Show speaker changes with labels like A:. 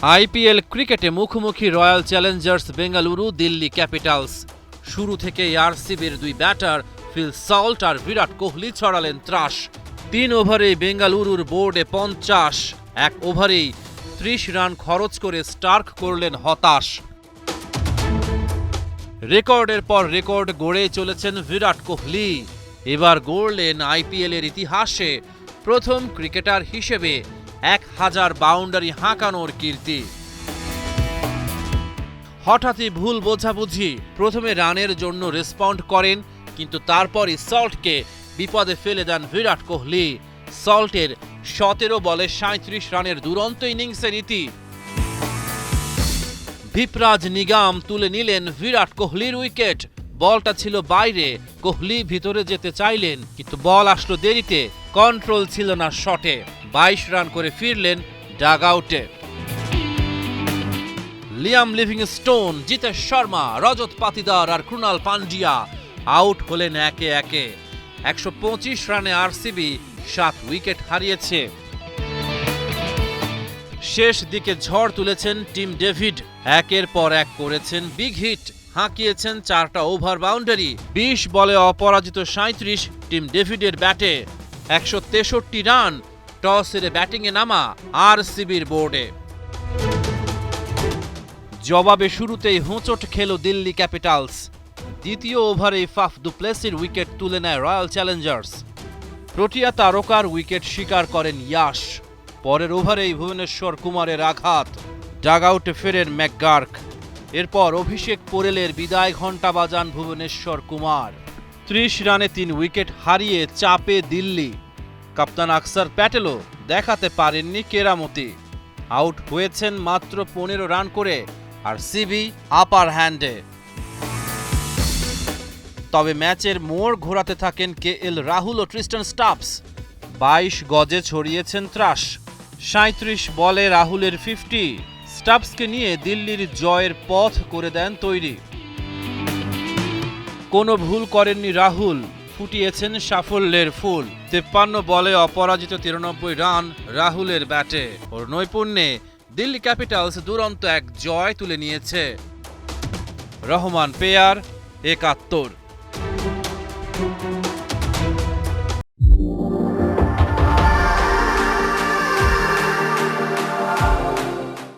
A: IPL ক্রিকেটে মুখোমুখি royal Challengers Bengaluru Delhi Capitals. শুরু থেকেই আরসিবির দুই ব্যাটার ফিল সল্ট আর বিরাট কোহলি ছড়ালেন ত্রাস। 3 ওভারেই বেঙ্গালুরুর বোর্ডে 50, 1 ওভারেই 30 রান খরচ করে স্টার্ক করলেন হতাশ। রেকর্ডের পর রেকর্ড গড়ে চলেছেন বিরাট কোহলি। এবার গড়লেন আইপিএলের ইতিহাসে প্রথম ক্রিকেটার হিসেবে 1000 বাউন্ডারি হাঁকানোর কীর্তি। হঠাৎই ভুল বোঝাবুঝি, প্রথমে রানের জন্য রেসপন্ড করেন, কিন্তু তারপরই সল্টকে বিপদে ফেলে দেন বিরাট কোহলি। সল্টের 17 বলে 37 রানের দুরন্ত ইনিংসের ইতি। ভিপরাজ নিগাম তুলে নিলেন বিরাট কোহলির উইকেট। বলটা ছিল বাইরে, কোহলি ভিতরে যেতে চাইলেন, কিন্তু বল আসলো দেরিতে, কন্ট্রোল ছিল না শটে। 22 রান করে ফিরলেন ডাগ আউটে। লিয়াম লিভিংস্টোন, জিতেশ শর্মা, রজত পাতিদার আর ক্রুনাল পান্ডিয়া আউট হলেন একে একে। 125 রানে আরসিবি 7 উইকেট হারিয়েছে। শেষ দিকে ঝড় তুলেছেন টিম ডেভিড, একের পর এক করেছেন বিগ হিট, হাঁকিয়েছেন 4টা ওভার বাউন্ডারি। 20 বলে অপরাজিত 37 টিম ডেভিডের ব্যাটে। 163 রান, টস হেরে ব্যাটিংয়ে নামা আরসিবির বোর্ডে। জবাবে শুরুতেই হোঁচট খেল দিল্লি ক্যাপিটালস। দ্বিতীয় ওভারেই ফাফ দু প্লেসির উইকেট তুলে নেয় রয়্যাল চ্যালেঞ্জার্স। প্রোটিয়া তারকার উইকেট শিকার করেন ইয়াশ। পরের ওভারেই ভুবনেশ্বর কুমারের আঘাত, ডাগ আউটে ফেরেন ম্যাকগার্ক। এরপর অভিষেক পোরেলের বিদায় ঘণ্টা বাজান ভুবনেশ্বর কুমার। 30 রানে 3 উইকেট হারিয়ে চাপে দিল্লি। কাপ্তান আকসার প্যাটেলও দেখাতে পারেননি কেরামতি। আউট হয়েছেন মাত্র 15 রান করে, আর সিবি আপার হ্যান্ডে। তবে ম্যাচের মোড় ঘোরাতে থাকেন কেএল রাহুল ও ট্রিস্টন স্টাপস। 22 গজে ছড়িয়েছেন ত্রাস। 37 বলে রাহুলের 50, স্টাপসকে নিয়ে দিল্লির জয়ের পথ করে দেন তৈরি। কোনো ভুল করেননি রাহুল, ফুটিয়েছেন সাফল্যের ফুল। 53 বলে অপরাজিত 93 রান রাহুলের ব্যাটে। ওর নৈপুণ্যে দিল্লি ক্যাপিটালস দুরন্ত এক জয় তুলে নিয়েছে। রহমান পেয়ার 71।